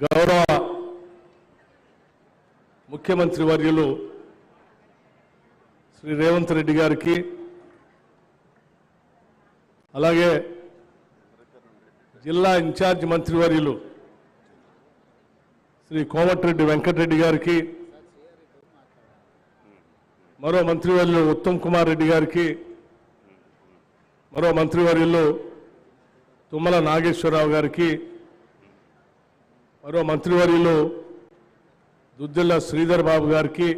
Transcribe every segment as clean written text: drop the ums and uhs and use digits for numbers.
గౌరవ ముఖ్యమంత్రి వర్యులు శ్రీ రేవంత్ రెడ్డి గారికి అలాగే జిల్లా ఇన్ఛార్జ్ మంత్రివర్యులు శ్రీ కోమటిరెడ్డి వెంకటరెడ్డి గారికి మరో మంత్రివర్యులు ఉత్తమ్ కుమార్ రెడ్డి గారికి మరో మంత్రివర్యులు తుమ్మల నాగేశ్వరరావు గారికి మరో మంత్రివర్యులు దుద్దిల్ల శ్రీధర్ బాబు గారికి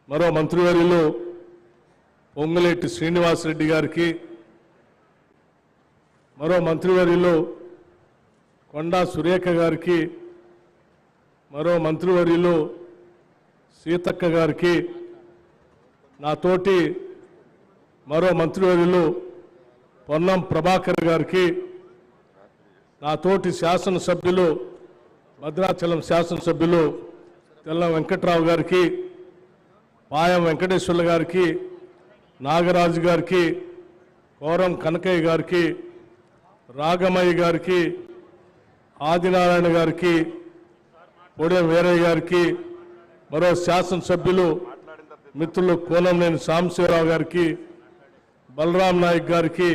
మరో మంత్రివర్యులు పొంగులేటి శ్రీనివాసరెడ్డి గారికి మరో మంత్రివర్యులు కొండా సురేఖ గారికి మరో మంత్రివర్యులు సీతక్క గారికి నాతోటి మరో మంత్రివర్యులు పొన్నం ప్రభాకర్ గారికి నాతోటి శాసనసభ్యులు భద్రాచలం శాసనసభ్యులు తెల్ల వెంకట్రావు గారికి పాయం వెంకటేశ్వర్ల గారికి నాగరాజు గారికి కోరం కనకయ్య గారికి రాగమయ్య గారికి ఆదినారాయణ గారికి పొడెం వీరయ్య గారికి మరో శాసనసభ్యులు మిత్రులు కోనంనేని సాంబశివరావు గారికి బలరాం నాయక్ గారికి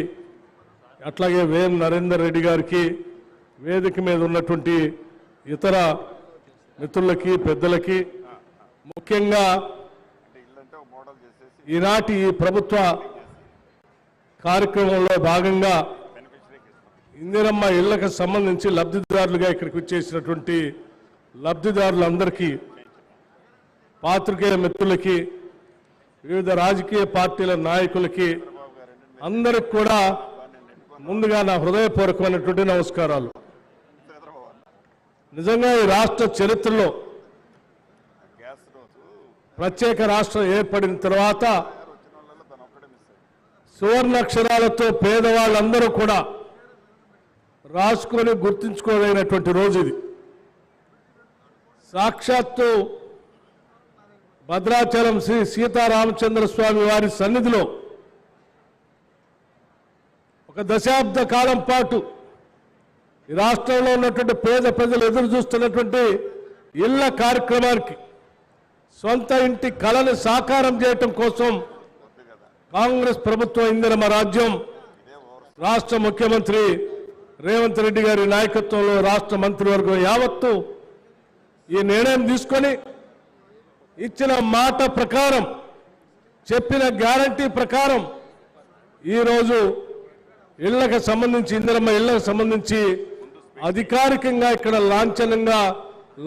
అట్లాగే వేం నరేందర్ రెడ్డి గారికి వేదిక మీద ఉన్నటువంటి ఇతర మిత్రులకి పెద్దలకి ముఖ్యంగా ఈనాటి ఈ ప్రభుత్వ కార్యక్రమంలో భాగంగా ఇందిరమ్మ ఇళ్లకు సంబంధించి లబ్ధిదారులుగా ఇక్కడికి వచ్చేసినటువంటి లబ్ధిదారులందరికీ పాత్రికేయ మిత్రులకి వివిధ రాజకీయ పార్టీల నాయకులకి అందరికి కూడా ముందుగా నా హృదయపూర్వకమైనటువంటి నమస్కారాలు. నిజంగా ఈ రాష్ట్ర చరిత్రలో ప్రత్యేక రాష్ట్రం ఏర్పడిన తర్వాత సువర్ణాక్షరాలతో పేదవాళ్ళందరూ కూడా రాసుకొని గుర్తుంచుకోదగినటువంటి రోజు ఇది. సాక్షాత్తు భద్రాచలం శ్రీ సీతారామచంద్ర స్వామి వారి సన్నిధిలో ఒక దశాబ్ద కాలం పాటు ఈ రాష్ట్రంలో ఉన్నటువంటి పేద ప్రజలు ఎదురు చూస్తున్నటువంటి ఇళ్ల కార్యక్రమానికి సొంత ఇంటి కళను సాకారం చేయటం కోసం కాంగ్రెస్ ప్రభుత్వం ఇందిరమ్మ రాజ్యం రాష్ట్ర ముఖ్యమంత్రి రేవంత్ రెడ్డి గారి నాయకత్వంలో రాష్ట్ర మంత్రివర్గం యావత్తు ఈ నిర్ణయం తీసుకొని ఇచ్చిన మాట ప్రకారం చెప్పిన గ్యారంటీ ప్రకారం ఈరోజు ఇళ్లకు సంబంధించి ఇందిరమ్మ ఇళ్లకు సంబంధించి అధికారికంగా ఇక్కడ లాంఛనంగా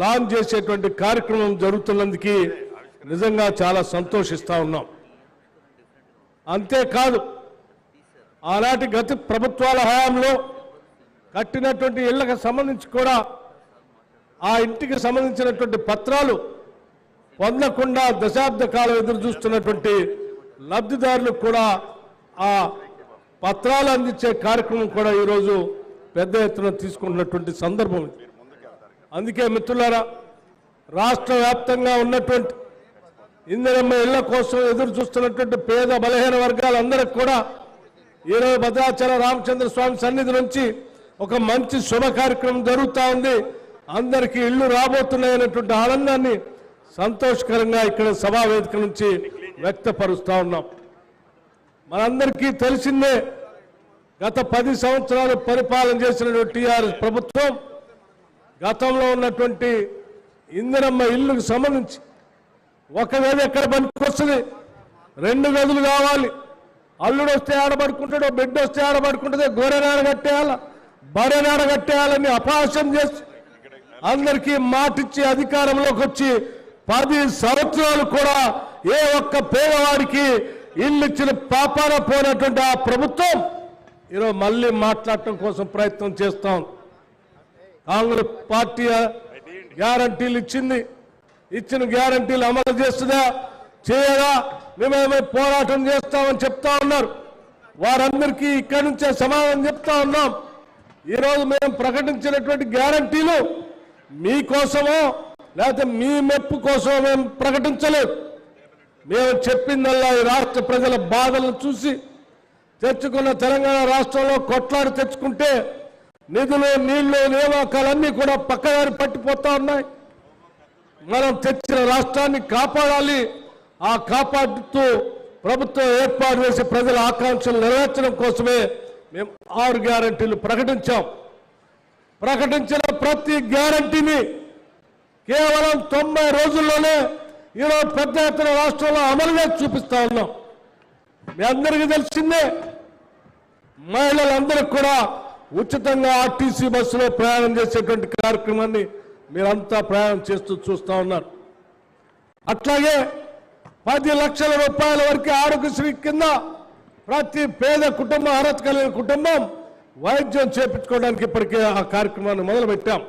లాంచ్ చేసేటువంటి కార్యక్రమం జరుగుతున్నందుకు నిజంగా చాలా సంతోషిస్తా ఉన్నాం. అంతేకాదు ఆనాటి గత ప్రభుత్వాల హయాంలో కట్టినటువంటి ఇళ్లకు సంబంధించి కూడా ఆ ఇంటికి సంబంధించినటువంటి పత్రాలు పొందకుండా దశాబ్ద కాలం ఎదురు చూస్తున్నటువంటి లబ్ధిదారులకు కూడా ఆ పత్రాలు అందించే కార్యక్రమం కూడా ఈరోజు పెద్ద ఎత్తున తీసుకుంటున్నటువంటి సందర్భం. అందుకే మిత్రులారా, రాష్ట్ర వ్యాప్తంగా ఉన్నటువంటి ఇందిరమ్మ ఇళ్ల కోసం ఎదురు చూస్తున్నటువంటి పేద బలహీన వర్గాలందరికీ కూడా ఈరోజు భద్రాచల రామచంద్ర స్వామి సన్నిధి నుంచి ఒక మంచి శుభ కార్యక్రమం జరుగుతూ ఉంది. అందరికీ ఇళ్లు రాబోతున్నాయనేటువంటి ఆనందాన్ని సంతోషకరంగా ఇక్కడ సభా వేదిక నుంచి వ్యక్తపరుస్తూ ఉన్నాం. మనందరికీ తెలిసిందే, గత 10 సంవత్సరాలు పరిపాలన చేసినటువంటి టీఆర్ఎస్ ప్రభుత్వం గతంలో ఉన్నటువంటి ఇందిరమ్మ ఇల్లుకు సంబంధించి ఒక గది ఎక్కడ పనికొస్తుంది, 2 గదులు కావాలి, అల్లుడు వస్తే ఆడబడుకుంటాడో, బిడ్డ వస్తే ఆడబడుకుంటుందో, గోరెనాడ కట్టేయాల, బరెనాడ కట్టేయాలని అపహాస్యం చేసి అందరికీ మాటిచ్చి అధికారంలోకి వచ్చి 10 సంవత్సరాలు కూడా ఏ ఒక్క పేదవాడికి ఇల్లు ఇచ్చిన పాపాన పోయినటువంటి ఆ ప్రభుత్వం ఈరోజు మళ్ళీ మాట్లాడటం కోసం ప్రయత్నం చేస్తాం. కాంగ్రెస్ పార్టీ గ్యారంటీలు ఇచ్చిన గ్యారంటీలు అమలు చేస్తుందా చేయదా మేమేమో పోరాటం చేస్తామని చెప్తా ఉన్నారు. వారందరికీ ఇక్కడి నుంచే సమాధానం చెప్తా ఉన్నాం. ఈరోజు మేము ప్రకటించినటువంటి గ్యారంటీలు మీకోసమో లేకపోతే మీ మెప్పు కోసమో మేము ప్రకటించలేదు. మేము చెప్పిందల్లా ఈ రాష్ట్ర ప్రజల బాధలను చూసి తెచ్చుకున్న తెలంగాణ రాష్ట్రంలో కొట్లాడి తెచ్చుకుంటే నిధులు నీళ్లు నియామకాలన్నీ కూడా పక్కదారి పట్టిపోతా ఉన్నాయి. మనం తెచ్చిన రాష్ట్రాన్ని కాపాడాలి. ఆ కాపాడుతూ ప్రభుత్వం ఏర్పాటు చేసి ప్రజల ఆకాంక్షలు నెరవేర్చడం కోసమే మేము 6 గ్యారంటీలు ప్రకటించాం. ప్రకటించిన ప్రతి గ్యారంటీని కేవలం 90 రోజుల్లోనే ఈరోజు పెద్ద ఎత్తున రాష్ట్రంలో అమలు చేసి చూపిస్తా ఉన్నాం. మీ అందరికీ తెలిసిందే, మహిళలందరికీ కూడా ఉచితంగా ఆర్టీసీ బస్సులో ప్రయాణం చేసేటువంటి కార్యక్రమాన్ని మీరంతా ప్రయాణం చేస్తూ చూస్తూ ఉన్నారు. అట్లాగే 10 లక్షల రూపాయల వరకు ఆరోగ్యశ్రీ కింద ప్రతి పేద కుటుంబం, అర్హత కలిగిన కుటుంబం వైద్యం చేయించుకోవడానికి ఇప్పటికే ఆ కార్యక్రమాన్ని మొదలుపెట్టాం.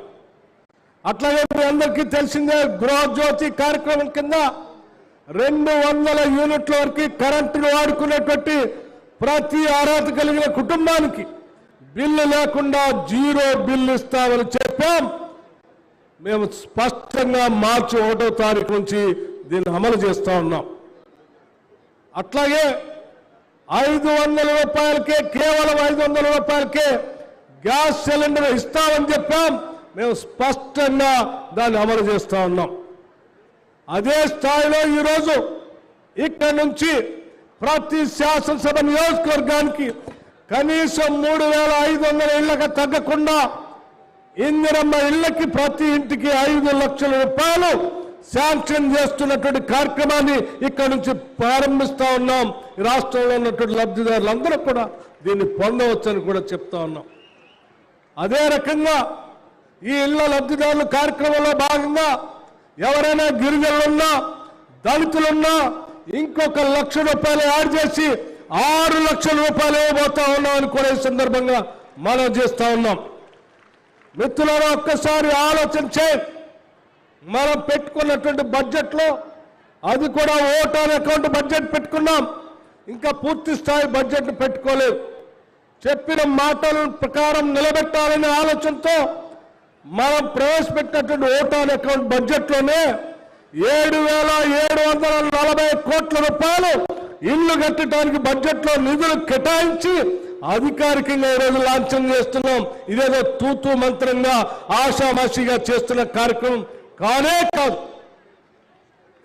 అట్లాగే మీ అందరికీ తెలిసిందే, గృహజ్యోతి కార్యక్రమం కింద 200 యూనిట్ల వరకు కరెంటును వాడుకునేటువంటి ప్రతి అర్హత కలిగిన కుటుంబానికి బిల్లు లేకుండా 0 బిల్లు ఇస్తామని చెప్పాం. మేము స్పష్టంగా మార్చి 1వ తారీఖు నుంచి దీన్ని అమలు చేస్తా ఉన్నాం. అట్లాగే 500 రూపాయలకే, కేవలం 500 రూపాయలకే గ్యాస్ సిలిండర్ ఇస్తామని చెప్పాం. మేము స్పష్టంగా దాన్ని అమలు చేస్తా ఉన్నాం. అదే స్థాయిలో ఈరోజు ఇక్కడ నుంచి ప్రతి శాసనసభ నియోజకవర్గానికి కనీసం 3,500 ఇళ్లకు తగ్గకుండా ఇందిరమ్మ ఇళ్లకి ప్రతి ఇంటికి 5 లక్షల రూపాయలు శాంక్షన్ చేస్తున్నటువంటి కార్యక్రమాన్ని ఇక్కడ నుంచి ప్రారంభిస్తా ఉన్నాం. ఈ రాష్ట్రంలో ఉన్నటువంటి లబ్ధిదారులందరూ కూడా దీన్ని పొందవచ్చని కూడా చెప్తా ఉన్నాం. అదే రకంగా ఈ ఇళ్ల లబ్ధిదారుల కార్యక్రమంలో భాగంగా ఎవరైనా గిరిజనులున్నా, దళితులున్నా ఇంకొక 1 లక్ష రూపాయలు యాడ్ చేసి 6 లక్షల రూపాయలు ఇవ్వబోతా ఉన్నామని కూడా ఈ సందర్భంగా మనం చేస్తా ఉన్నాం. మిత్రులారా, ఒక్కసారి ఆలోచన చేయండి. మనం పెట్టుకున్నటువంటి బడ్జెట్లో అది కూడా ఓట్ ఆన్ అకౌంట్ బడ్జెట్ పెట్టుకున్నాం. ఇంకా పూర్తి స్థాయి బడ్జెట్ పెట్టుకోలేదు. చెప్పిన మాటల ప్రకారం నిలబెట్టాలనే ఆలోచనతో మనం ప్రవేశపెట్టినటువంటి ఓట్ ఆన్ అకౌంట్ బడ్జెట్లోనే 7,740 కోట్ల రూపాయలు ఇళ్లు కట్టడానికి బడ్జెట్లో నిధులు కేటాయించి అధికారికంగా ఈరోజు లాంఛనం చేస్తున్నాం. ఇదేదో తూతూ మంత్రంగా ఆషామాషిగా చేస్తున్న కార్యక్రమం కానే కాదు.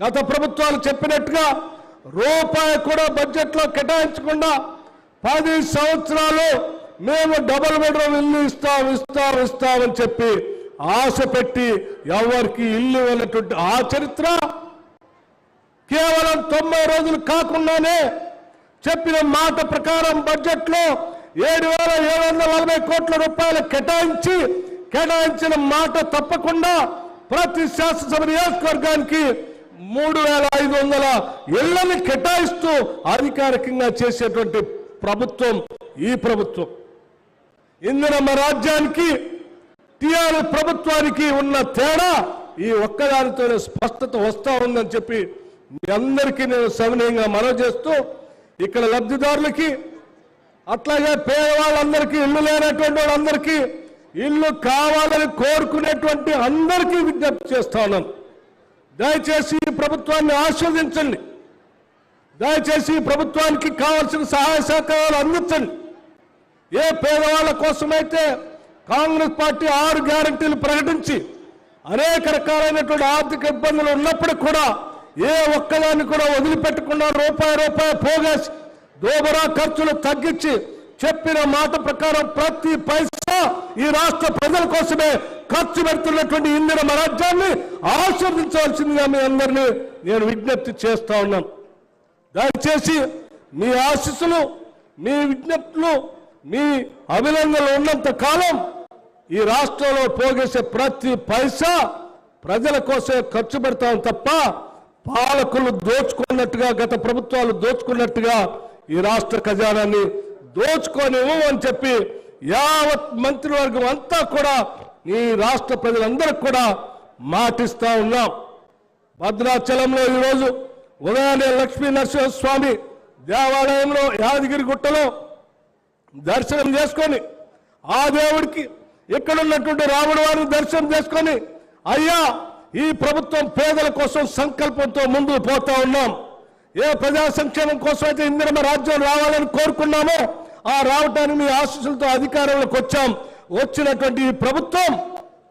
గత ప్రభుత్వాలు చెప్పినట్టుగా రూపాయి కూడా బడ్జెట్లో కేటాయించకుండా 10 సంవత్సరాలు మేము డబుల్ బెడ్రూమ్ ఇల్లు ఇస్తామని చెప్పి ఆశ పెట్టి ఎవరికి ఇల్లు ఇవ్వనటువంటి ఆ చరిత్ర కేవలం 90 రోజులు కాకుండానే చెప్పిన మాట ప్రకారం బడ్జెట్లో 7,740 కోట్ల రూపాయలు కేటాయించిన మాట తప్పకుండా ప్రతి శాసనసభ నియోజకవర్గానికి 3,500 ఇళ్లను కేటాయిస్తూ అధికారికంగా చేసేటువంటి ప్రభుత్వం ఈ ప్రభుత్వం. ఇందిరమ్మ రాజ్యానికి టీఆర్ఎస్ ప్రభుత్వానికి ఉన్న తేడా ఈ ఒక్కదానితోనే స్పష్టత వస్తా ఉందని చెప్పి మీ అందరికీ నేను సవినయంగా మనవి చేస్తూ, ఇక్కడ లబ్ధిదారులకి అట్లాగే పేదవాళ్ళందరికీ, ఇల్లు లేనటువంటి వాళ్ళందరికీ ఇల్లు కావాలని కోరుకునేటువంటి అందరికీ విజ్ఞప్తి చేస్తా ఉన్నాను. దయచేసి ఈ ప్రభుత్వాన్ని ఆస్వాదించండి. దయచేసి ఈ ప్రభుత్వానికి కావాల్సిన సహాయ సహకారాలు అందించండి. ఏ పేదవాళ్ళ కోసమైతే కాంగ్రెస్ పార్టీ 6 గ్యారంటీలు ప్రకటించి అనేక రకాలైనటువంటి ఆర్థిక ఇబ్బందులు ఉన్నప్పుడు కూడా ఏ ఒక్కదాన్ని కూడా వదిలిపెట్టకుండా రూపాయి పోగేసి దోబరా ఖర్చులు తగ్గించి చెప్పిన మాట ప్రకారం ప్రతి పైసా ఈ రాష్ట్ర ప్రజల కోసమే ఖర్చు పెడుతున్నటువంటి ఇందిరమ్మ రాజ్యాన్ని ఆశీర్వదించవలసిందిగా మీ అందరినీ నేను విజ్ఞప్తి చేస్తా ఉన్నాను. దయచేసి మీ ఆశీస్సులు, మీ విజ్ఞప్తులు, మీ అభినందనలు ఉన్నంత కాలం ఈ రాష్ట్రంలో పోగేసే ప్రతి పైసా ప్రజల కోసమే ఖర్చు పెడతాం తప్ప పాలకులు దోచుకున్నట్టుగా, గత ప్రభుత్వాలు దోచుకున్నట్టుగా ఈ రాష్ట్ర ఖజానాన్ని దోచుకోనివ్వు అని చెప్పి యావత్ మంత్రివర్గం అంతా కూడా ఈ రాష్ట్ర ప్రజలందరికీ కూడా మాటిస్తా ఉన్నాం. భద్రాచలంలో ఈరోజు ఉదయాన్నే లక్ష్మీ నరసింహస్వామి దేవాలయంలో యాదగిరి గుట్టలో దర్శనం చేసుకొని ఆ దేవుడికి ఇక్కడున్నటువంటి రాముడు వారిని దర్శనం చేసుకొని, అయ్యా ఈ ప్రభుత్వం పేదల కోసం సంకల్పంతో ముందుకు పోతా ఉన్నాం. ఏ ప్రజా సంక్షేమం కోసం అయితే ఇందిరమ్మ రాజ్యం రావాలని కోరుకున్నామో ఆ రావటానికి మీ ఆశీస్సులతో అధికారంలోకి వచ్చాం. వచ్చినటువంటి ఈ ప్రభుత్వం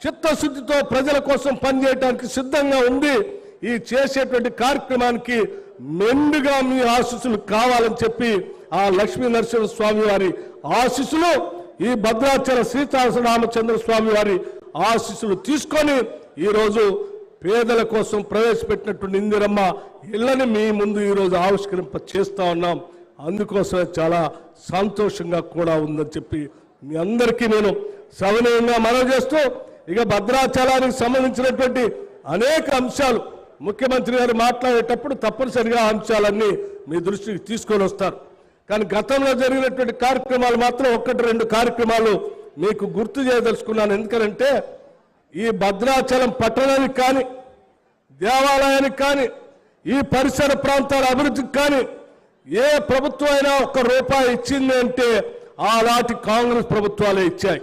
చిత్తశుద్ధితో ప్రజల కోసం పనిచేయడానికి సిద్ధంగా ఉంది. ఈ చేసేటువంటి కార్యక్రమానికి మెండుగా మీ ఆశీస్సులు కావాలని చెప్పి ఆ లక్ష్మీ నరసింహ స్వామి వారి ఆశీస్సులు, ఈ భద్రాచల సీతారామచంద్ర స్వామి వారి ఆశీస్సులు తీసుకొని ఈరోజు పేదల కోసం ప్రవేశపెట్టినటువంటి ఇందిరమ్మ ఇళ్లని మీ ముందు ఈరోజు ఆవిష్కరింప చేస్తా ఉన్నాం. అందుకోసమే చాలా సంతోషంగా కూడా ఉందని చెప్పి మీ అందరికీ నేను సవినయంగా మనవి చేస్తూ, ఇక భద్రాచలానికి సంబంధించినటువంటి అనేక అంశాలు ముఖ్యమంత్రి గారు మాట్లాడేటప్పుడు తప్పనిసరిగా అంశాలన్నీ మీ దృష్టికి తీసుకొని వస్తారు. కానీ గతంలో జరిగినటువంటి కార్యక్రమాలు మాత్రం 1-2 కార్యక్రమాలు మీకు గుర్తు చేయదలుచుకున్నాను. ఎందుకంటే ఈ భద్రాచలం పట్టణానికి కానీ, దేవాలయానికి కానీ, ఈ పరిసర ప్రాంతాల అభివృద్ధికి కానీ ఏ ప్రభుత్వం అయినా ₹1 ఇచ్చింది అంటే ఆనాటి కాంగ్రెస్ ప్రభుత్వాలే ఇచ్చాయి.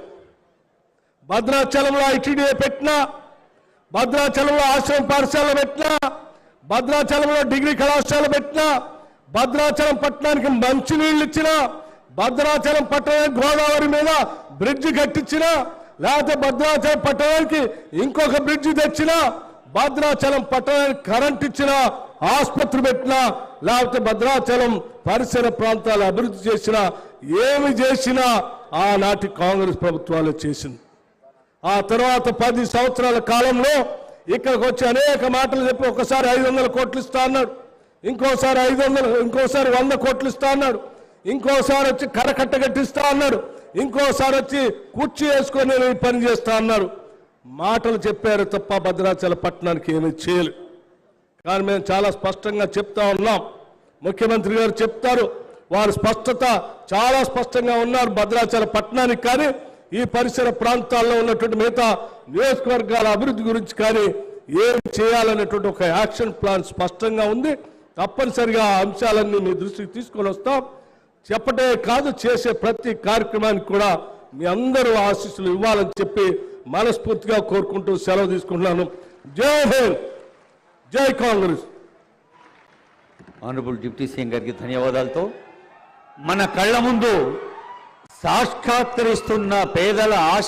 భద్రాచలంలో ఐటీడీఏ పెట్టినా, భద్రాచలంలో ఆశ్రమ పాఠశాల పెట్టినా, భద్రాచలంలో డిగ్రీ కళాశాల పెట్టినా, భద్రాచలం పట్టణానికి మంచినీళ్ళు ఇచ్చినా, భద్రాచలం పట్టణానికి గోదావరి మీద బ్రిడ్జి కట్టించినా, లేకపోతే భద్రాచలం పట్టణానికి ఇంకొక బ్రిడ్జి తెచ్చినా, భద్రాచలం పట్టణానికి కరెంట్ ఇచ్చినా, ఆసుపత్రి పెట్టినా, లేకపోతే భద్రాచలం పరిసర ప్రాంతాలు అభివృద్ధి చేసినా, ఏమి చేసినా ఆనాటి కాంగ్రెస్ ప్రభుత్వాలు చేసింది. ఆ తర్వాత 10 సంవత్సరాల కాలంలో ఇక్కడికి వచ్చి అనేక మాటలు చెప్పి ఒకసారి 500 కోట్లు ఇస్తా అన్నాడు, ఇంకోసారి 100 కోట్లు ఇస్తా అన్నాడు, ఇంకోసారి వచ్చి కరకట్ట కట్టిస్తా అన్నాడు, ఇంకోసారి వచ్చి కుర్చీ వేసుకొని నేను ఈ పని చేస్తా అన్నారు. మాటలు చెప్పారు తప్ప భద్రాచల పట్టణానికి ఏమీ చేయలేదు. కానీ మేము చాలా స్పష్టంగా చెప్తా ఉన్నాం. ముఖ్యమంత్రి గారు చెప్తారు, వారి స్పష్టత చాలా స్పష్టంగా ఉన్నారు. భద్రాచల పట్టణానికి కానీ, ఈ పరిసర ప్రాంతాల్లో ఉన్నటువంటి మిగతా నియోజకవర్గాల అభివృద్ధి గురించి కానీ ఏం చేయాలనేటువంటి ఒక యాక్షన్ ప్లాన్ స్పష్టంగా ఉంది. తప్పనిసరిగా ఆ అంశాలన్నీ మీ దృష్టికి తీసుకొని వస్తాం. చెప్పటే కాదు, చేసే ప్రతి కార్యక్రమానికి కూడా మీ అందరూ ఆశీస్సులు ఇవ్వాలని చెప్పి మనస్ఫూర్తిగా కోరుకుంటూ సెలవు తీసుకుంటున్నాను. జై హింద్, జై కాంగ్రెస్. ఆనరబుల్ డిప్యూటీ సీఎం గారికి ధన్యవాదాలతో మన కళ్ళ ముందు సాక్షాత్కరిస్తున్న పేదల ఆశ